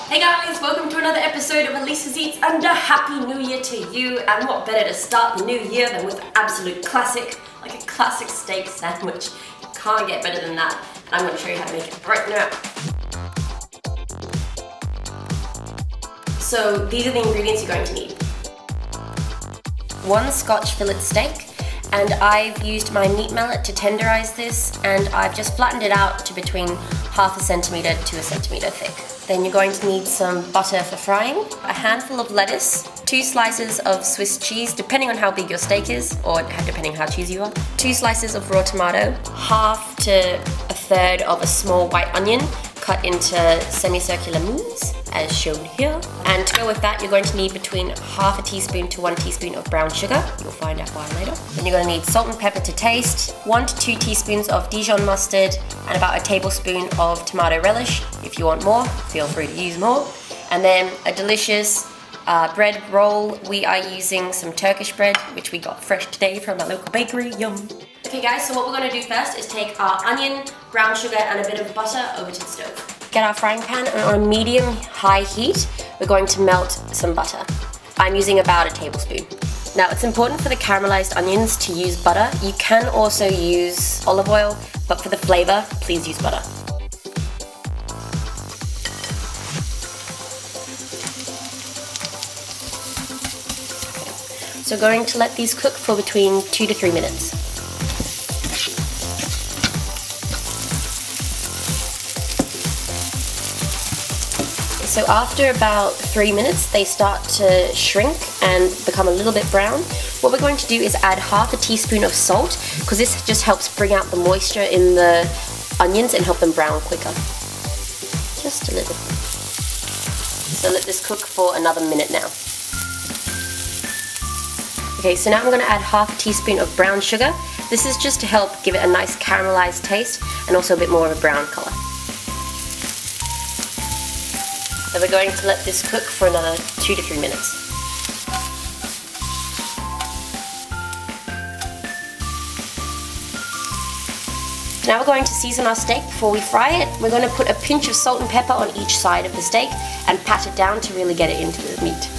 Hey guys, welcome to another episode of Elise's Eats and a Happy New Year to you. And what better to start the new year than with an absolute classic, like a classic steak sandwich. You can't get better than that. And I'm going to show you how to make it right now. So these are the ingredients you're going to need. 1 Scotch fillet steak, and I've used my meat mallet to tenderize this, and I've just flattened it out to between 1/2 centimeter to 1 centimeter thick. Then you're going to need some butter for frying, a handful of lettuce, 2 slices of Swiss cheese, depending on how big your steak is, or depending how choosy you are, 2 slices of raw tomato, 1/2 to 1/3 of a small white onion, cut into semicircular moons, as shown here. And to go with that, you're going to need between 1/2 teaspoon to 1 teaspoon of brown sugar. You'll find out why later. Then you're going to need salt and pepper to taste, 1 to 2 teaspoons of Dijon mustard, and about a tablespoon of tomato relish. If you want more, feel free to use more. And then a delicious bread roll. We are using some Turkish bread, which we got fresh today from our local bakery. Yum! Okay guys, so what we're going to do first is take our onion, brown sugar and a bit of butter over to the stove. Get our frying pan, and on a medium-high heat, we're going to melt some butter. I'm using about a tablespoon. Now it's important for the caramelized onions to use butter. You can also use olive oil, but for the flavor, please use butter. So going to let these cook for between 2 to 3 minutes. So after about 3 minutes, they start to shrink and become a little bit brown. What we're going to do is add 1/2 teaspoon of salt, because this just helps bring out the moisture in the onions and help them brown quicker. Just a little. So let this cook for another minute now. Okay, so now I'm going to add 1/2 teaspoon of brown sugar. This is just to help give it a nice caramelized taste and also a bit more of a brown color. So we're going to let this cook for another 2 to 3 minutes. Now we're going to season our steak before we fry it. We're going to put a pinch of salt and pepper on each side of the steak and pat it down to really get it into the meat.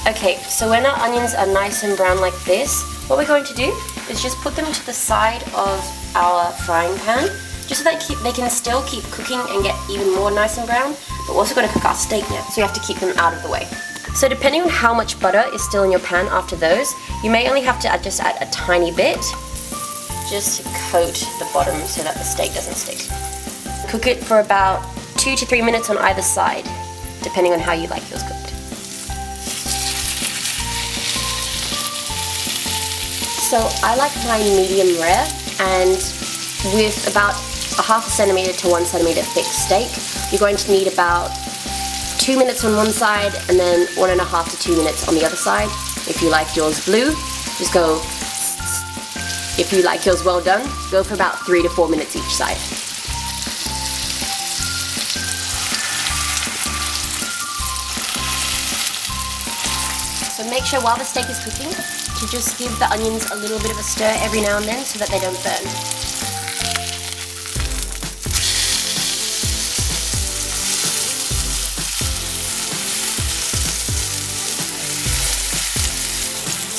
Okay, so when our onions are nice and brown like this, what we're going to do is just put them to the side of our frying pan, just so that they can still keep cooking and get even more nice and brown, but we're also going to cook our steak now, so you have to keep them out of the way. So depending on how much butter is still in your pan after those, you may only have to just add a tiny bit, just to coat the bottom so that the steak doesn't stick. Cook it for about 2 to 3 minutes on either side, depending on how you like yours cooked. So I like mine medium rare, and with about 1/2 centimeter to 1 centimeter thick steak, you're going to need about 2 minutes on one side and then 1.5 to 2 minutes on the other side. If you like yours blue, just go. If you like yours well done, go for about 3 to 4 minutes each side. So make sure while the steak is cooking, to just give the onions a little bit of a stir every now and then so that they don't burn.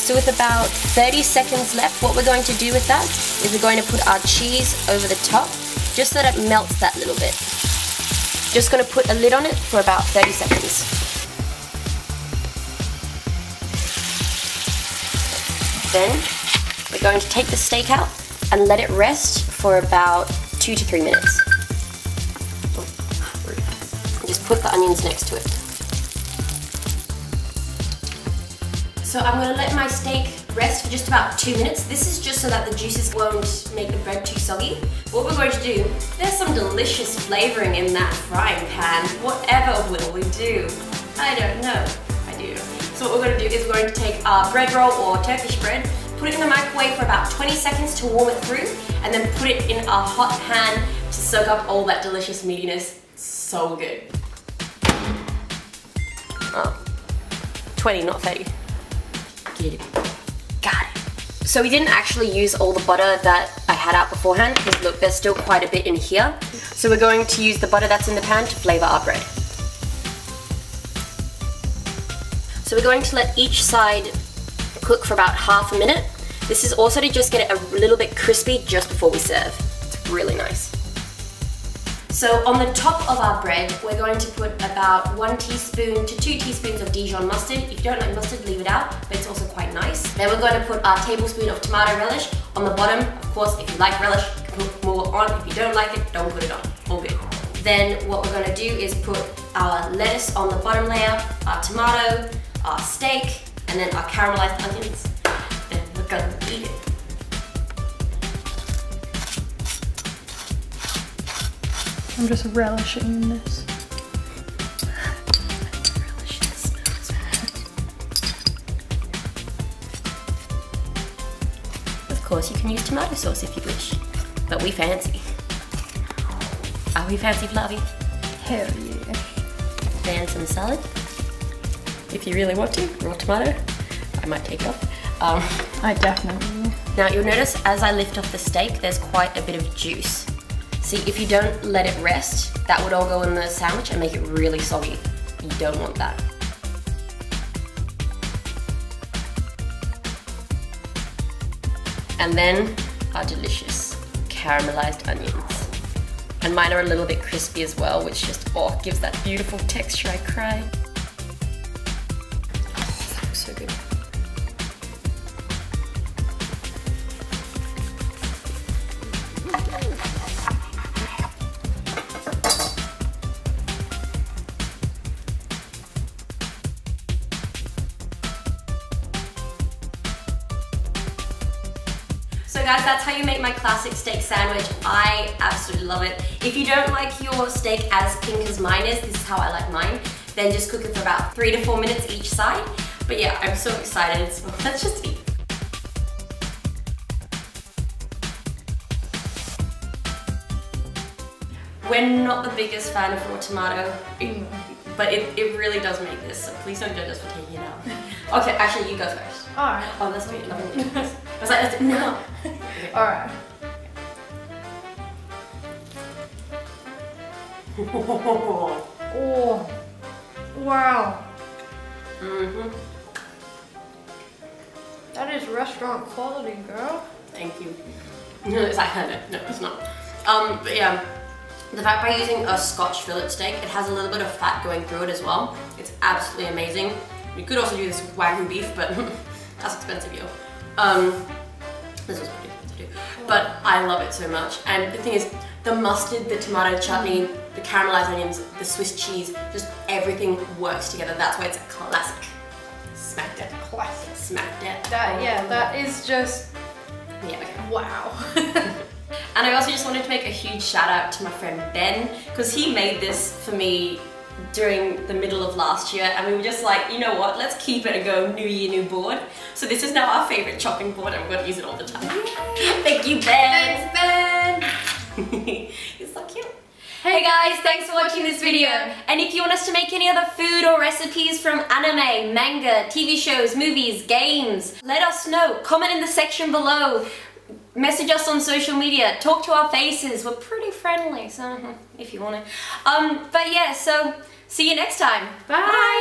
So with about 30 seconds left, what we're going to do with that is we're going to put our cheese over the top, just so that it melts that little bit. Just going to put a lid on it for about 30 seconds. Then we're going to take the steak out and let it rest for about 2 to 3 minutes. And just put the onions next to it. So I'm going to let my steak rest for just about 2 minutes. This is just so that the juices won't make the bread too soggy. What we're going to do, there's some delicious flavoring in that frying pan. Whatever will we do? I don't know. I do. So what we're going to do is we're going to take our bread roll or Turkish bread, put it in the microwave for about 20 seconds to warm it through, and then put it in our hot pan to soak up all that delicious meatiness. So good. Oh, 20, not 30. Get it. Got it. So we didn't actually use all the butter that I had out beforehand because look, there's still quite a bit in here. So we're going to use the butter that's in the pan to flavor our bread. So we're going to let each side cook for about half a minute. This is also to just get it a little bit crispy just before we serve. It's really nice. So on the top of our bread, we're going to put about 1 teaspoon to 2 teaspoons of Dijon mustard. If you don't like mustard, leave it out, but it's also quite nice. Then we're going to put our tablespoon of tomato relish on the bottom. Of course, if you like relish, you can put more on. If you don't like it, don't put it on. All good. Then what we're going to do is put our lettuce on the bottom layer, our tomato, our steak, and then our caramelized onions. Then we're going to eat it. I'm just relishing in this. Of course, you can use tomato sauce if you wish, but we fancy. Are we fancy, Flavia? Hell yeah. Then some salad. If you really want to, raw tomato. I might take off. I definitely will. Now you'll notice as I lift off the steak, there's quite a bit of juice. See, if you don't let it rest, that would all go in the sandwich and make it really soggy. You don't want that. And then our delicious caramelized onions. And mine are a little bit crispy as well, which just, oh, gives that beautiful texture, I cry. Oh, that looks so good. So guys, that's how you make my classic steak sandwich. I absolutely love it. If you don't like your steak as pink as mine is, this is how I like mine, then just cook it for about 3 to 4 minutes each side. But yeah, I'm so excited. So let's just eat. We're not the biggest fan of raw tomato, but it really does make this, so please don't judge us for taking it out. Okay, actually you go first. Alright. Oh, let's do it. I was like, let's do it. No. Alright. Oh. Wow. Mm-hmm. That is restaurant quality, girl. Thank you. No, it's like, no, it's not. But yeah, the fact by using a Scotch fillet steak, it has a little bit of fat going through it as well. It's absolutely amazing. You could also do this with Wagyu beef, but that's expensive, yo. This was pretty expensive too. But I love it so much. And the thing is, the mustard, the tomato chutney, the caramelized onions, the Swiss cheese, just everything works together. That's why it's a classic. Smack that. Classic. Smack that. That is just, yeah, okay. wow. And I also just wanted to make a huge shout out to my friend Ben, because he made this for me during the middle of last year, and we were just like, you know what, let's keep it and go new year, new board. So this is now our favorite chopping board and we're going to use it all the time. Thank you, Ben! Thanks, Ben! He's so cute. Hey guys, thanks for watching this video. And if you want us to make any other food or recipes from anime, manga, TV shows, movies, games, let us know. Comment in the section below. Message us on social media, talk to our faces, we're pretty friendly, so if you want to. But yeah, so see you next time. Bye.